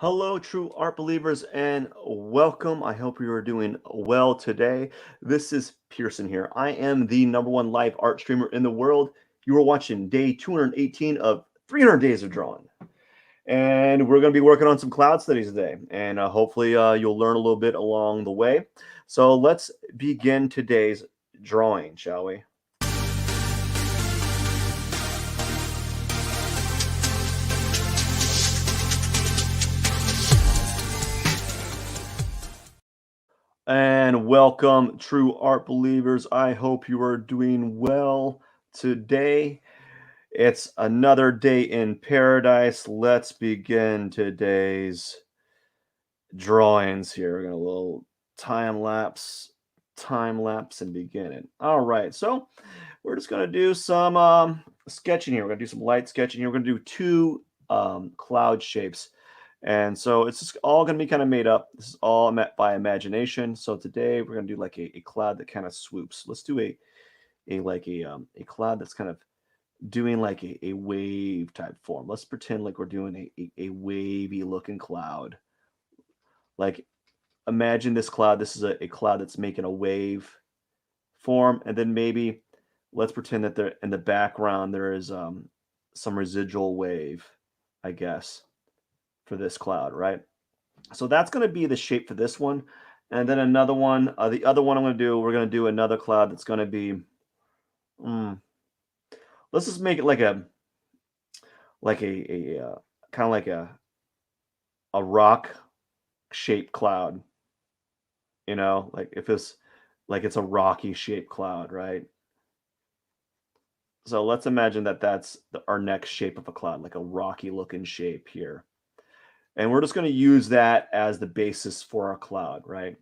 Hello, true art believers, and welcome. I hope you are doing well today. This is Pierson here. I am the number one live art streamer in the world. You are watching day 218 of 300 days of drawing. And we're going to be working on some cloud studies today. And hopefully, you'll learn a little bit along the way. So let's begin today's drawing, shall we? And welcome, true art believers. I hope you are doing well today. It's another day in paradise. Let's begin today's drawings here. We're going to a little time lapse, and begin it. All right. So we're just going to do some sketching here. We're going to do some light sketching here. We're going to do two cloud shapes. And so it's just all going to be kind of made up. This is all met by imagination. So today we're going to do like a cloud that kind of swoops. Let's do a cloud that's kind of doing like a wave type form. Let's pretend like we're doing a wavy looking cloud. Like imagine this cloud. This is a cloud that's making a wave form. And then maybe let's pretend that there in the background there is some residual wave, I guess, for this cloud, right? So that's going to be the shape for this one. And then another one, the other one we're going to do another cloud that's going to be, mm, let's just make it like a kind of like a rock shaped cloud, like if it's like it's a rocky shaped cloud, right? So let's imagine that that's our next shape of a cloud, like a rocky looking shape here. And we're just going to use that as the basis for our cloud, right?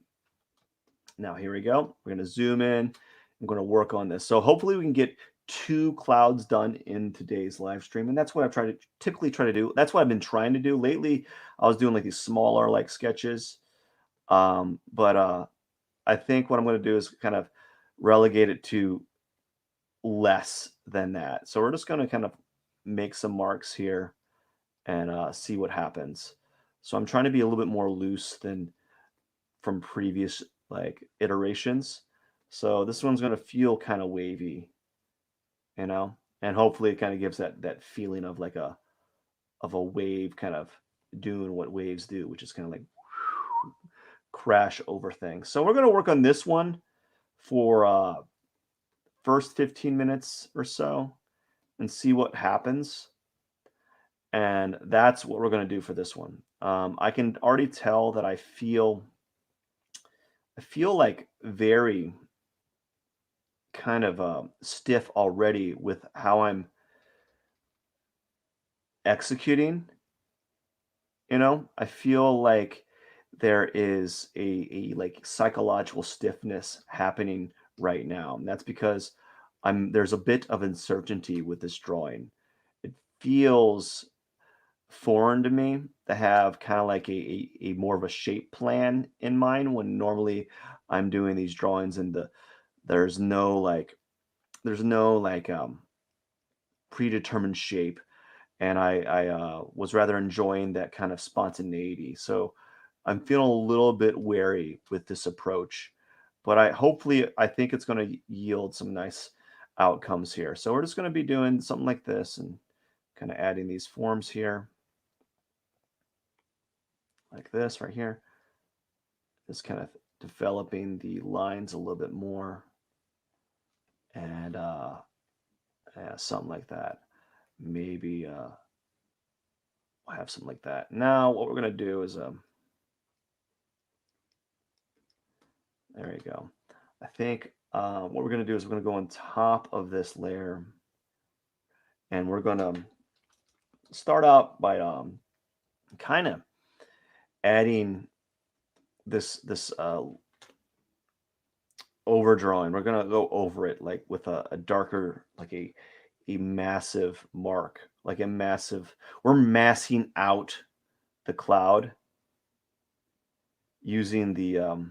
Now, here we go. We're going to zoom in. I'm going to work on this. So hopefully we can get two clouds done in today's live stream. And that's what I typically try to do. That's what I've been trying to do. Lately, I was doing like these smaller like sketches. But I think what I'm going to do is kind of relegate it to less than that. So we're just going to kind of make some marks here and see what happens. So I'm trying to be a little bit more loose than from previous like iterations. So this one's going to feel kind of wavy, and hopefully it kind of gives that feeling of like a wave kind of doing what waves do, which is kind of like crash over things. So we're going to work on this one for first 15 minutes or so and see what happens. And that's what we're going to do for this one. I can already tell that I feel like very kind of stiff already with how I'm executing. I feel like there is a like psychological stiffness happening right now. And that's because there's a bit of uncertainty with this drawing. It feels foreign to me to have kind of like a more of a shape plan in mind when normally I'm doing these drawings and there's no like there's no like predetermined shape, and I was rather enjoying that kind of spontaneity. So I'm feeling a little bit wary with this approach, but I think it's going to yield some nice outcomes here. So we're just going to be doing something like this and kind of adding these forms here, like this right here. Just kind of developing the lines a little bit more, and yeah, something like that. Maybe we'll have something like that. Now what we're going to do is there you go. I think what we're going to do is we're going to go on top of this layer, and we're going to start out by kind of adding this overdrawing. We're going to go over it like with a darker, like a massive mark, like a massive. We're massing out the cloud using the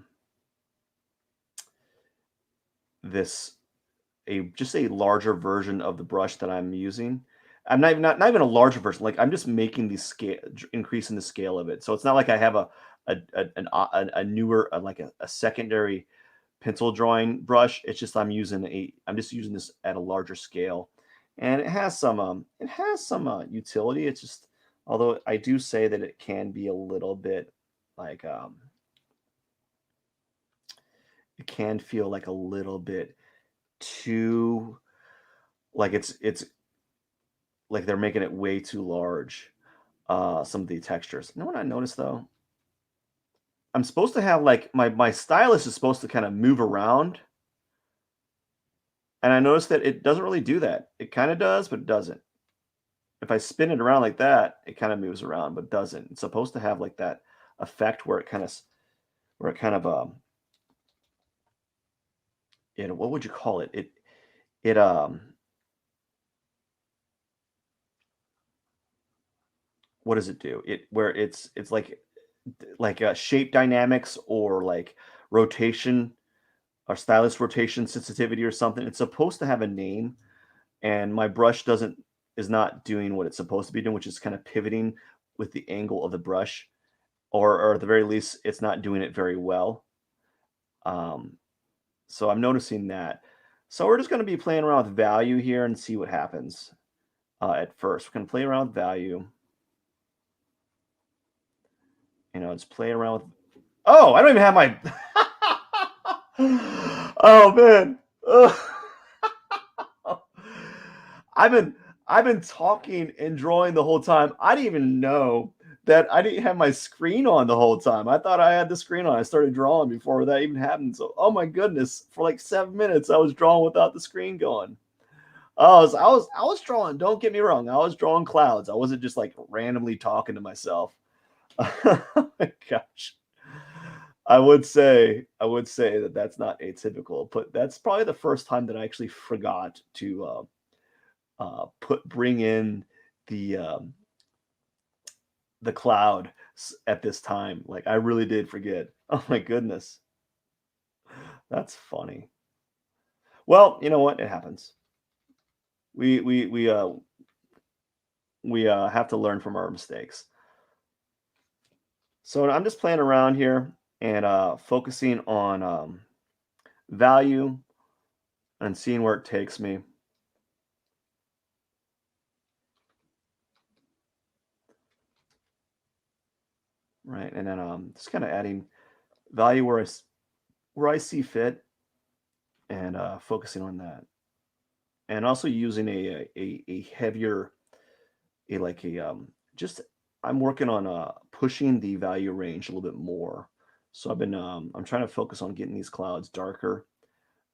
this just a larger version of the brush that I'm using. I'm not even a larger version. Like I'm just making the scale, increasing the scale of it. So it's not like I have a newer like a secondary pencil drawing brush. It's just I'm just using this at a larger scale, and it has some utility. It's just, although I do say that it can be a little bit like it can feel like a little bit too, like it's like they're making it way too large. Some of the textures. You know what I noticed though? I'm supposed to have like my stylus is supposed to kind of move around, and I noticed that it doesn't really do that. It kind of does, but it doesn't. If I spin it around like that, it kind of moves around, but doesn't. It's supposed to have like that effect where it kind of what would you call it? It what does it do? It where it's like shape dynamics or like rotation or stylus rotation sensitivity or something. It's supposed to have a name, and my brush doesn't is not doing what it's supposed to be doing, which is kind of pivoting with the angle of the brush, or at the very least, it's not doing it very well. Um, so I'm noticing that. So we're just going to be playing around with value here and see what happens. At first, we're going to play around with value. Just play around with. Oh, I don't even have my. Oh man. Ugh. I've been I've been talking and drawing the whole time. I didn't even know that I didn't have my screen on the whole time. I thought I had the screen on. I started drawing before that even happened. So, oh my goodness, for like 7 minutes, I was drawing without the screen going. I was drawing. Don't get me wrong. I was drawing clouds. I wasn't just like randomly talking to myself. Oh my gosh. I would say that that's not atypical, but that's probably the first time that I actually forgot to put bring in the um, the cloud at this time. Like I really did forget. Oh my goodness, that's funny. Well, you know what? It happens. We we we uh we have to learn from our mistakes. So I'm just playing around here and focusing on value and seeing where it takes me. Right, and then just kind of adding value where I see fit, and focusing on that, and also using a heavier a like a just I'm working on pushing the value range a little bit more. So I'm trying to focus on getting these clouds darker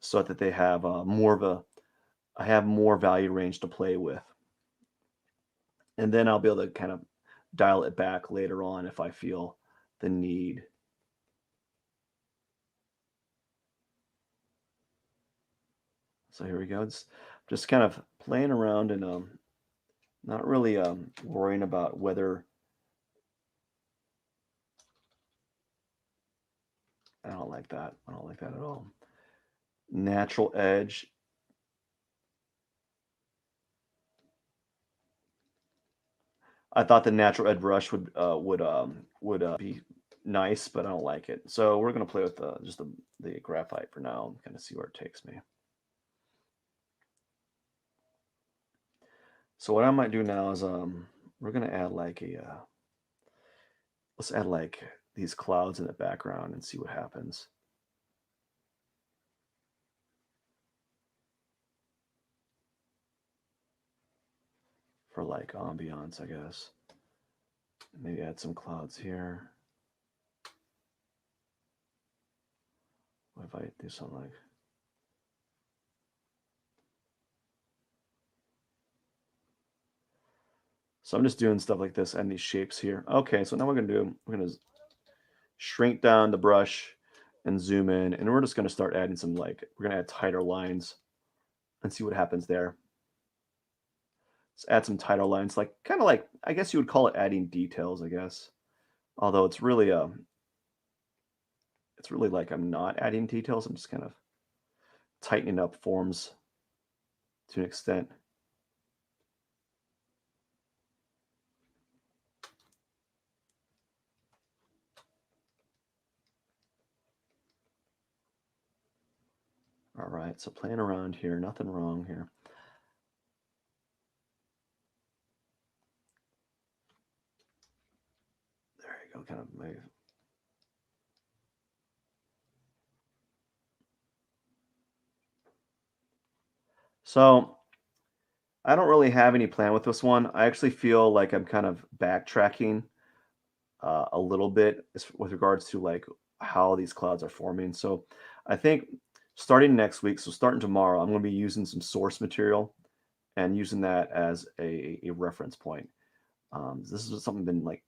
so that they have more of a I have more value range to play with, and then I'll be able to kind of dial it back later on if I feel the need. So here we go. It's just kind of playing around and not really worrying about whether I don't like that. I don't like that at all. Natural edge. I thought the natural edge brush would be nice, but I don't like it. So we're gonna play with just the graphite for now and kind of see where it takes me. So what I might do now is we're gonna add like a let's add like these clouds in the background and see what happens. For like ambiance, I guess. Maybe add some clouds here. What if I do something like so I'm just doing stuff like this and these shapes here. Okay, so now we're gonna shrink down the brush and zoom in, and we're just gonna start adding some we're gonna add tighter lines and see what happens there. Let's add some tighter lines, like kind of like I guess you would call it adding details, I guess. Although it's really like I'm not adding details. I'm just kind of tightening up forms to an extent. All right, so playing around here, nothing wrong here. There you go, kind of move. So I don't really have any plan with this one. I actually feel like I'm kind of backtracking a little bit with regards to like how these clouds are forming. So I think starting next week, so starting tomorrow, I'm going to be using some source material and using that as a reference point. This is something I've been like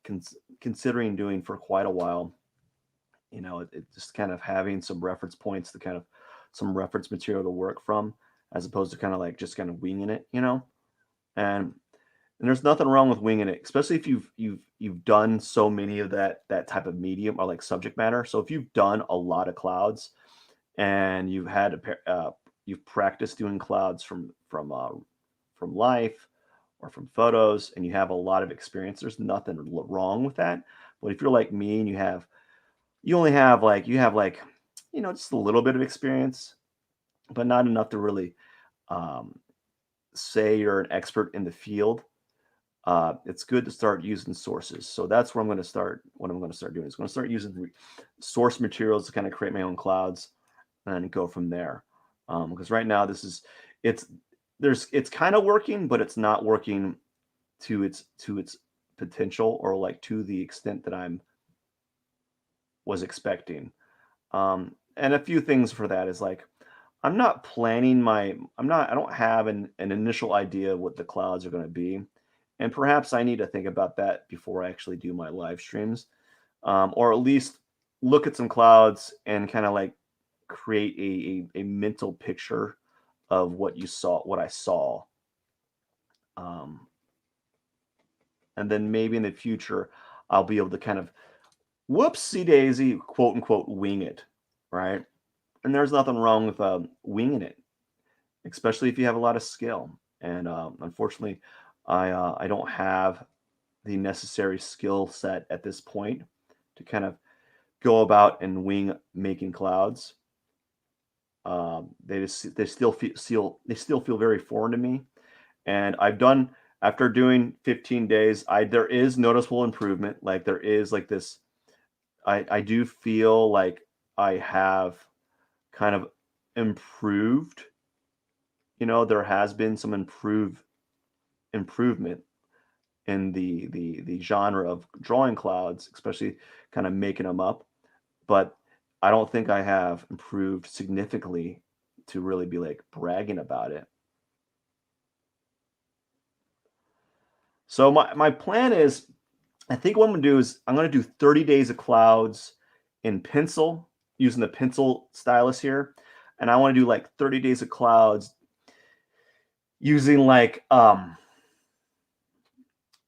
considering doing for quite a while. You know, it just kind of having some reference points to kind of some reference material to work from, as opposed to kind of like just kind of winging it, you know. And there's nothing wrong with winging it, especially if you've done so many of that type of medium or like subject matter. So if you've done a lot of clouds and you've practiced doing clouds from life or from photos, and you have a lot of experience, there's nothing wrong with that. But if you're like me and you only have like you have like just a little bit of experience, but not enough to really um, say you're an expert in the field, it's good to start using sources. So that's where I'm going to start. What I'm going to start doing is going to start using source materials to kind of create my own clouds and go from there. Because right now it's it's kind of working, but it's not working to its potential or like to the extent that I'm was expecting. And a few things for that is like I'm not planning my I don't have an initial idea of what the clouds are going to be. And perhaps I need to think about that before I actually do my live streams. Or at least look at some clouds and kind of like create a mental picture of what I saw. Um, and then maybe in the future, I'll be able to kind of whoopsie daisy, quote unquote, wing it, right? And there's nothing wrong with winging it, especially if you have a lot of skill. And unfortunately, I don't have the necessary skill set at this point to kind of go about and wing making clouds. They still feel very foreign to me. And I've done after doing 15 days, there is noticeable improvement. Like there is like this. I do feel like I have kind of improved. There has been some improvement in the genre of drawing clouds, especially kind of making them up. But I don't think I have improved significantly to really be like bragging about it. So my plan is, I think what I'm gonna do is I'm gonna do 30 days of clouds in pencil using the pencil stylus here, and I want to do like 30 days of clouds using like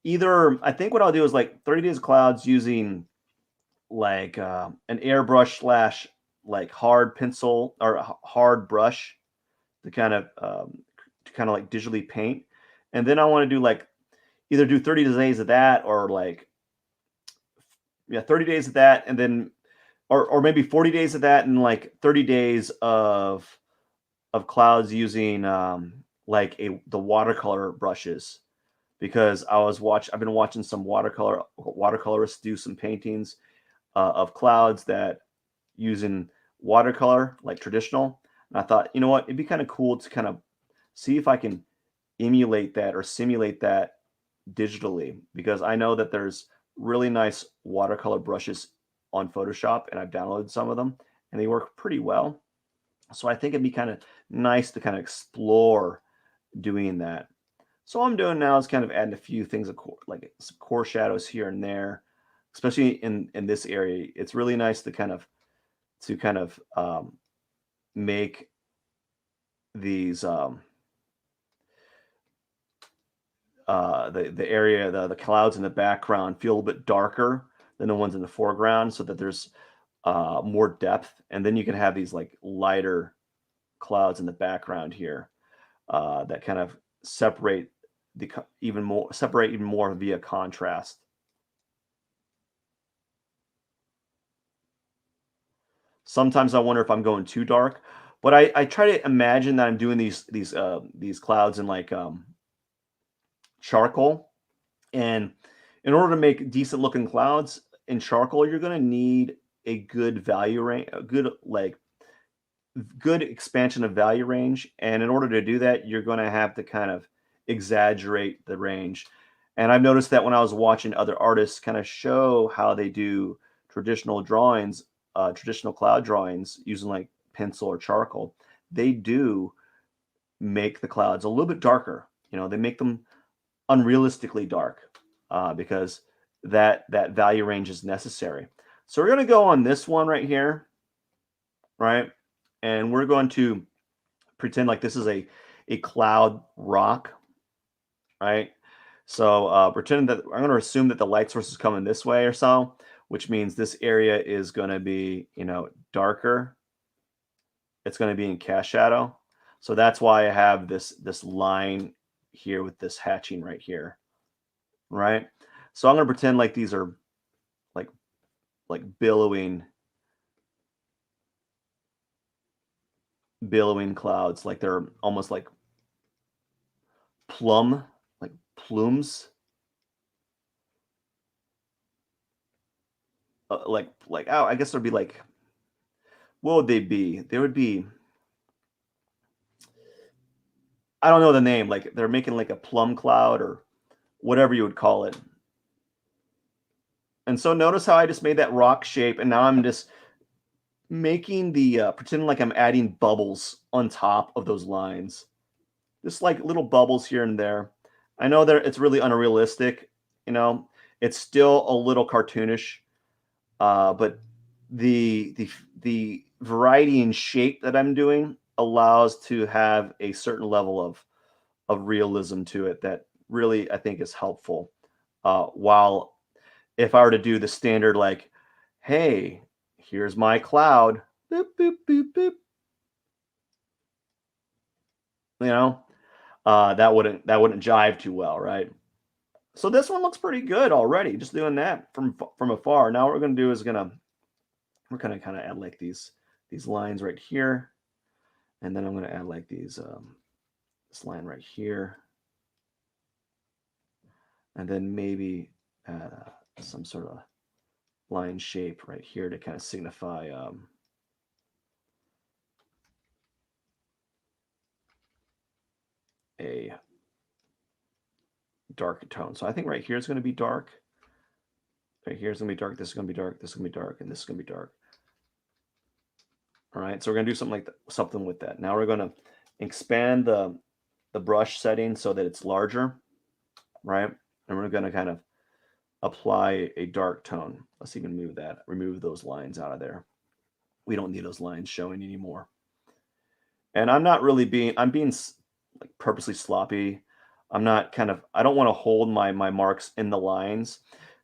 either I think what I'll do is like 30 days of clouds using like an airbrush slash like hard pencil or hard brush to kind of like digitally paint, and then I want to do like either do 30 days of that or like 30 days of that, and then or maybe 40 days of that and like 30 days of clouds using like the watercolor brushes, because I've been watching some watercolorists do some paintings of clouds that using watercolor like traditional. And I thought, you know what, it'd be kind of cool to kind of see if I can emulate that or simulate that digitally, because I know that there's really nice watercolor brushes on Photoshop and I've downloaded some of them and they work pretty well. So I think it'd be kind of nice to kind of explore doing that. So what I'm doing now is kind of adding a few things like some core shadows here and there, especially in this area. It's really nice to kind of make these the area, the clouds in the background feel a little bit darker than the ones in the foreground, so that there's more depth, and then you can have these like lighter clouds in the background here that kind of separate even more via contrast. Sometimes I wonder if I'm going too dark, But I try to imagine that I'm doing these clouds in like charcoal. And in order to make decent looking clouds in charcoal, you're going to need a good value range, a good expansion of value range. And in order to do that, you're going to have to kind of exaggerate the range. And I've noticed that when I was watching other artists kind of show how they do traditional drawings, traditional cloud drawings using like pencil or charcoal, they do make the clouds a little bit darker. They make them unrealistically dark because that value range is necessary. So we're going to go on this one right here, right? And we're going to pretend like this is a cloud rock, right? So pretend that I'm going to assume that the light source is coming this way or so, which means this area is going to be, darker. It's going to be in cast shadow. So that's why I have this line here with this hatching right here, right? So I'm going to pretend like these are like billowing clouds, like they're almost like like plumes, oh, I guess there'd be like, what would they be? There would be, I don't know the name. Like they're making like a plum cloud or whatever you would call it. And so notice how I just made that rock shape, and now I'm just making the pretending like I'm adding bubbles on top of those lines, just like little bubbles here and there. I know that it's really unrealistic, you know, it's still a little cartoonish, but the variety in shape that I'm doing allows to have a certain level of realism to it that really I think is helpful. While if I were to do the standard like, hey, here's my cloud, boop, boop, boop, boop, you know, that wouldn't jive too well, right? So this one looks pretty good already. Just doing that from afar. Now what we're gonna do is we're gonna kind of add like these lines right here, and then I'm gonna add like this line right here, and then maybe add some sort of line shape right here to kind of signify a dark tone. So I think right here is going to be dark. Right here is going to be dark. This is going to be dark. This is going to be dark, and this is going to be dark. All right, so we're going to do something something with that. Now we're going to expand the brush setting so that it's larger, right? And we're going to kind of apply a dark tone. Let's even remove those lines out of there. We don't need those lines showing anymore. And I'm being like purposely sloppy. I don't want to hold my marks in the lines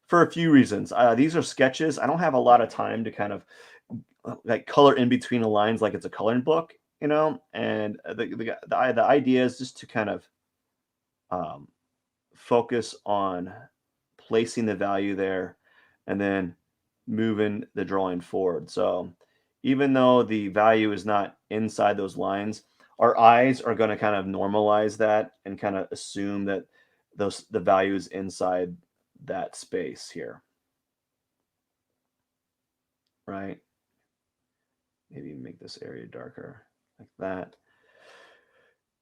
for a few reasons. These are sketches. I don't have a lot of time to kind of like color in between the lines like it's a coloring book, and the idea is just to kind of focus on placing the value there and then moving the drawing forward. So even though the value is not inside those lines, our eyes are going to kind of normalize that and kind of assume that the value is inside that space here, right? Maybe make this area darker like that.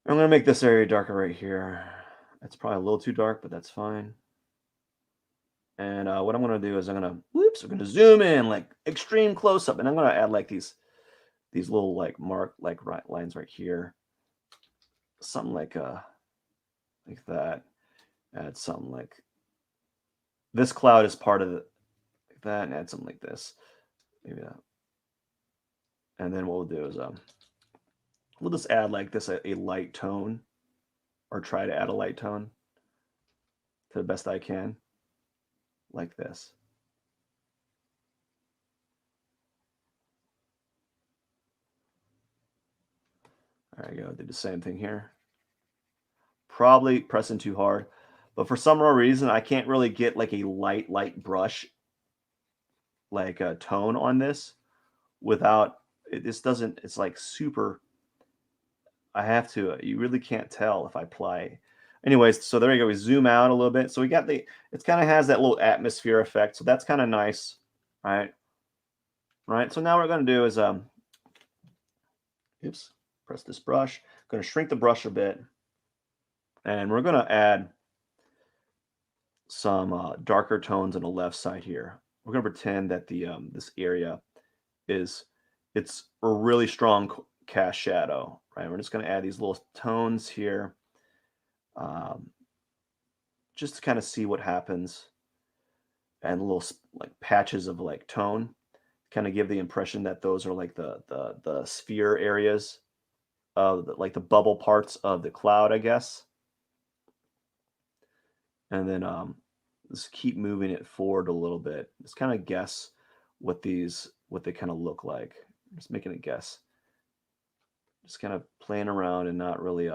I'm going to make this area darker right here. It's probably a little too dark, but that's fine. And what I'm going to do is we're going to zoom in like extreme close up, and I'm going to add like these little like lines right here, something like that. Add something like this cloud is part of like that, and add something like this, maybe that. And then what we'll do is we'll just add like this a light tone, or try to add a light tone to the best I can, like this. There you go. Did the same thing here. Probably pressing too hard, but for some reason I can't really get like a light brush like a tone on this without this doesn't, it's like super, I have to, you really can't tell if I play. Anyways, so there you go. We zoom out a little bit. So we got it kind of has that little atmosphere effect. So that's kind of nice. Right. Right. So now what we're going to do is, oops, press this brush. Going to shrink the brush a bit. And we're going to add some darker tones on the left side here. We're going to pretend that this area is, it's a really strong cast shadow, right? We're just going to add these little tones here, just to kind of see what happens, and little like patches of like tone, kind of give the impression that those are like the sphere areas of like the bubble parts of the cloud, I guess. And then just keep moving it forward a little bit. Just kind of guess what they kind of look like. Just making a guess. Just kind of playing around and not really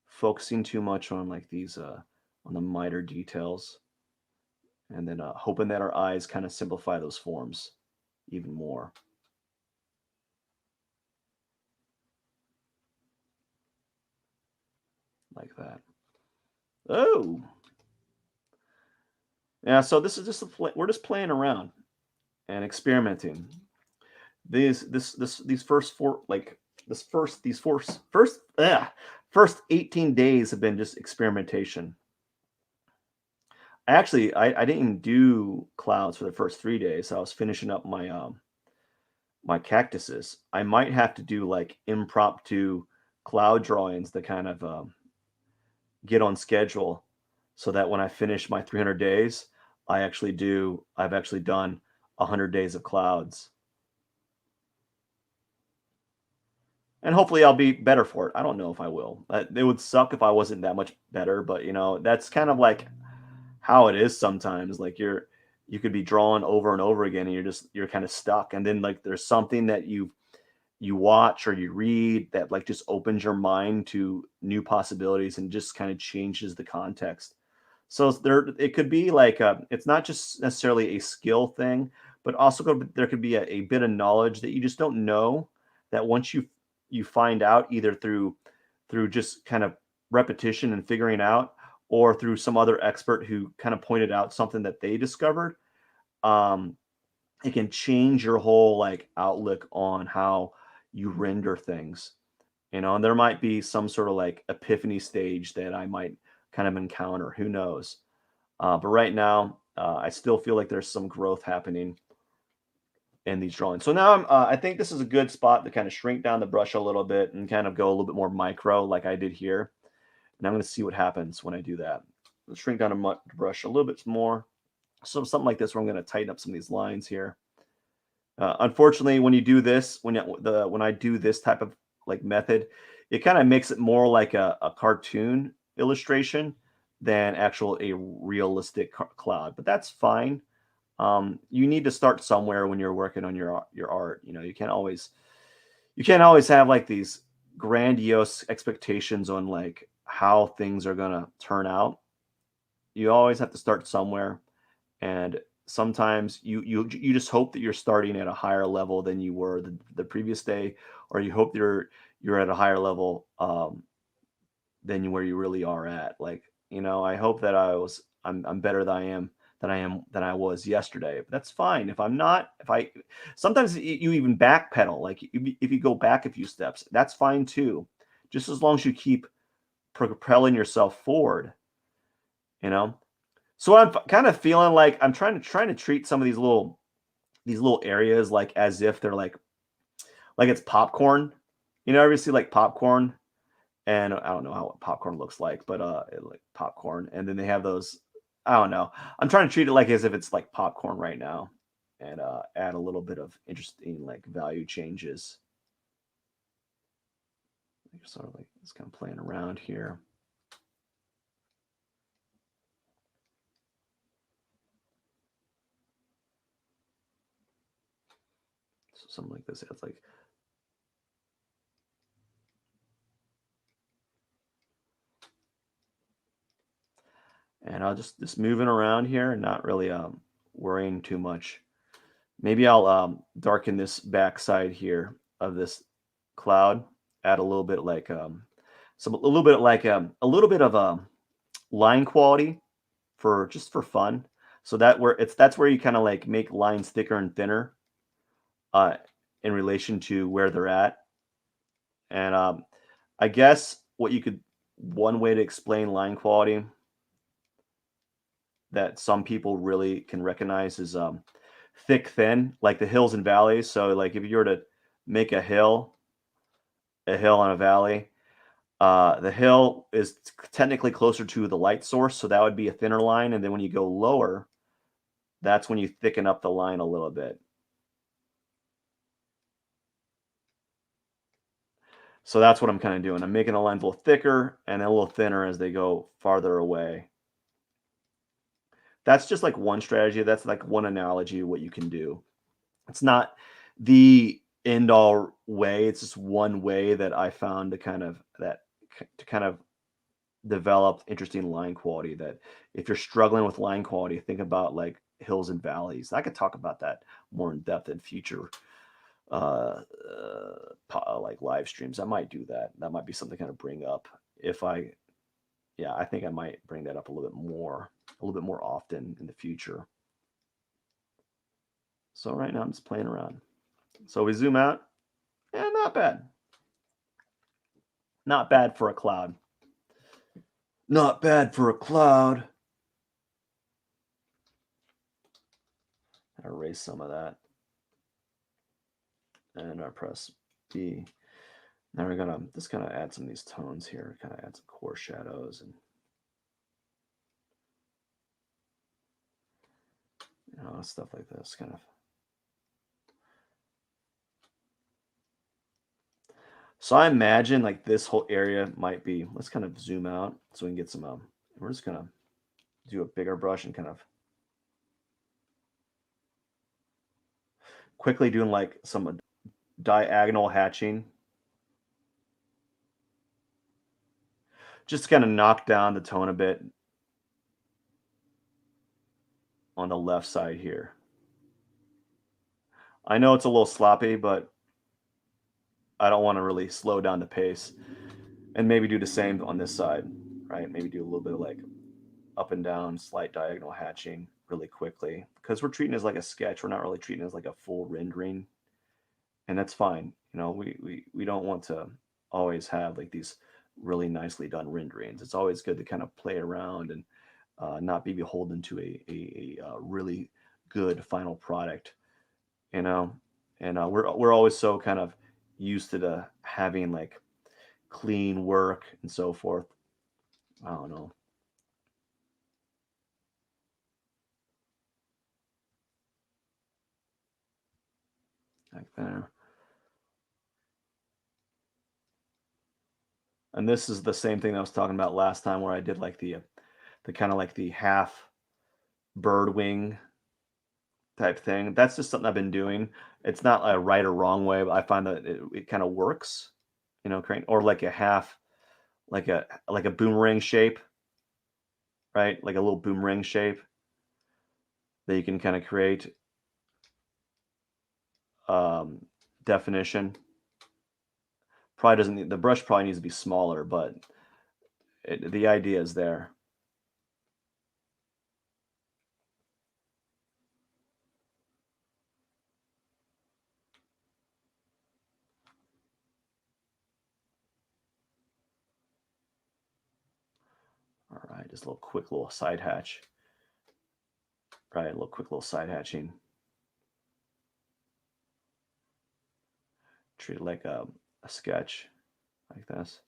focusing too much on like these on the minor details. And then hoping that our eyes kind of simplify those forms even more. Like that. Oh, yeah. So this is just we're just playing around and experimenting. These first four, like this first these first 18 days have been just experimentation. Actually, I didn't even do clouds for the first 3 days. I was finishing up my cactuses. I might have to do like impromptu cloud drawings to kind of get on schedule, so that when I finish my 300 days, I've actually done 100 days of clouds. And hopefully I'll be better for it. I don't know if I will. It would suck if I wasn't that much better, but that's kind of like how it is sometimes. Like you could be drawing over and over again, and you're kind of stuck. And then like there's something that you watch or you read that like just opens your mind to new possibilities and just kind of changes the context. So there, it could be like it's not just necessarily a skill thing, but also there could be a bit of knowledge that you just don't know, that once you find out, either through just kind of repetition and figuring out, or through some other expert who kind of pointed out something that they discovered. Um, it can change your whole like outlook on how you render things. And there might be some sort of like epiphany stage that I might kind of encounter. Who knows? But right now, I still feel like there's some growth happening in these drawings. So now I think this is a good spot to kind of shrink down the brush a little bit and kind of go a little bit more micro like I did here. And I'm going to see what happens when I do that. Let's shrink down the brush a little bit more. So something like this where I'm going to tighten up some of these lines here. Unfortunately, when you do this, when I do this type of like method, it kind of makes it more like a cartoon illustration than actual a realistic cloud. But that's fine. You need to start somewhere when you're working on your art. You can't always have like these grandiose expectations on like how things are gonna turn out. You always have to start somewhere, and sometimes you just hope that you're starting at a higher level than you were the previous day, or you hope you're at a higher level than where you really are at. Like, I hope that I'm better than I was yesterday. But that's fine. If I'm not, if I sometimes you even backpedal, like if you go back a few steps, that's fine too. Just as long as you keep propelling yourself forward, you know. So I'm kind of feeling like I'm trying to treat some of these little areas like as if they're like it's popcorn. Ever see like popcorn? And I don't know how popcorn looks like, but like popcorn. And then they have those. I don't know. I'm trying to treat it like as if it's like popcorn right now, and add a little bit of interesting like value changes. Sort of like it's kind of playing around here. So something like this. It's like. And I'll just moving around here and not really worrying too much. Maybe I'll darken this backside here of this cloud. Add a little bit like a little bit like a little bit of line quality for just for fun. So that's where you kind of like make lines thicker and thinner uh, in relation to where they're at. And I guess one way to explain line quality that some people really can recognize is thick, thin, like the hills and valleys. So like if you were to make a hill and a valley, the hill is technically closer to the light source, so that would be a thinner line. And then when you go lower, that's when you thicken up the line a little bit. So that's what I'm kind of doing. I'm making the lines a little thicker and a little thinner as they go farther away. That's just like one strategy. That's like one analogy of what you can do. It's not the end all way. It's just one way that I found to kind of develop interesting line quality. That if you're struggling with line quality, think about like hills and valleys. I could talk about that more in depth in future like live streams. I might do that. That might be something to kind of bring up if I yeah, I think I might bring that up a little bit more often in the future. So right now I'm just playing around. So we zoom out. Yeah, not bad. Not bad for a cloud. Not bad for a cloud. Erase some of that. And I press B. Now we're gonna just kind of add some of these tones here, kind of add some core shadows and stuff like this, kind of. So I imagine like this whole area might be. Let's kind of zoom out so we can get some. We're just gonna do a bigger brush and kind of quickly doing like some diagonal hatching. Just to kind of knock down the tone a bit on the left side here. I know it's a little sloppy, but I don't want to really slow down the pace. And maybe do the same on this side, right? Maybe do a little bit of like up and down, slight diagonal hatching really quickly. Because we're treating it as like a sketch. We're not really treating it as like a full rendering. And that's fine. We don't want to always have like these really nicely done renderings. It's always good to kind of play around and not be beholden to a really good final product, And we're always so kind of used to the having like clean work and so forth. I don't know. Like there. And this is the same thing I was talking about last time where I did like the kind of like the half bird wing type thing. That's just something I've been doing. It's not a right or wrong way, but I find that it kind of works, create or like a half, like a boomerang shape, right? Like a little boomerang shape that you can kind of create definition. Probably doesn't need, the brush probably needs to be smaller, but the idea is there. All right, just a little quick little side hatch. Right, a little quick little side hatching. Treat it like a sketch, like this.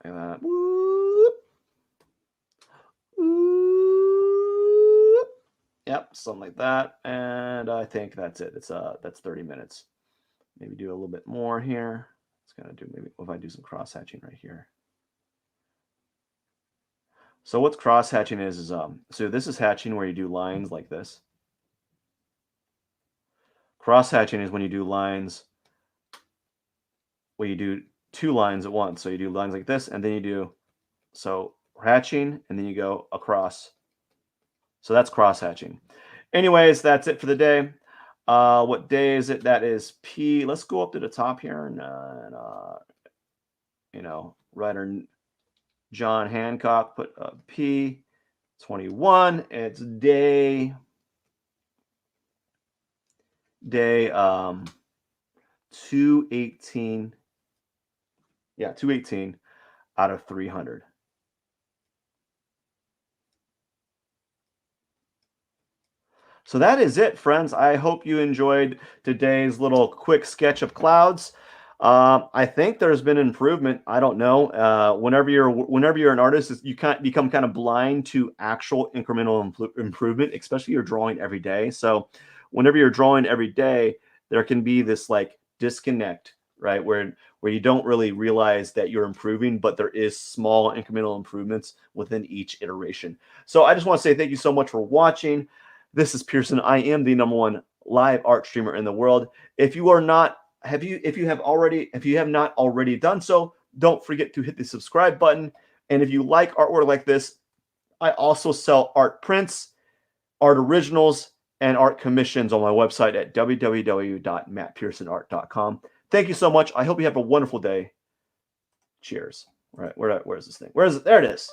Like that. Whoop. Whoop. Yep, something like that. And I think that's it. That's 30 minutes. Maybe do a little bit more here. It's gonna do maybe if I do some cross hatching right here. So what's cross hatching is so this is hatching where you do lines like this. Cross hatching is when you do lines where you do two lines at once. So you do lines like this, and then you do hatching, and then you go across. So that's cross hatching. Anyways, that's it for the day. What day is it? That is P. Let's go up to the top here and writer John Hancock put P 21. It's day 218. Yeah, 218 out of 300. So that is it, friends. I hope you enjoyed today's little quick sketch of clouds. I think there's been improvement. I don't know. Whenever you're an artist, you can't become kind of blind to actual incremental improvement, especially you're drawing every day. So whenever you're drawing every day, there can be this like disconnect, right? Where you don't really realize that you're improving, but there is small incremental improvements within each iteration. So I just want to say thank you so much for watching. This is Pierson. I am the #1 live art streamer in the world. If you have not already done so, don't forget to hit the subscribe button. And if you like artwork like this, I also sell art prints, art originals, and art commissions on my website at www.mattpearsonart.com. Thank you so much. I hope you have a wonderful day. Cheers. All right, where's this thing? Where is it? There it is.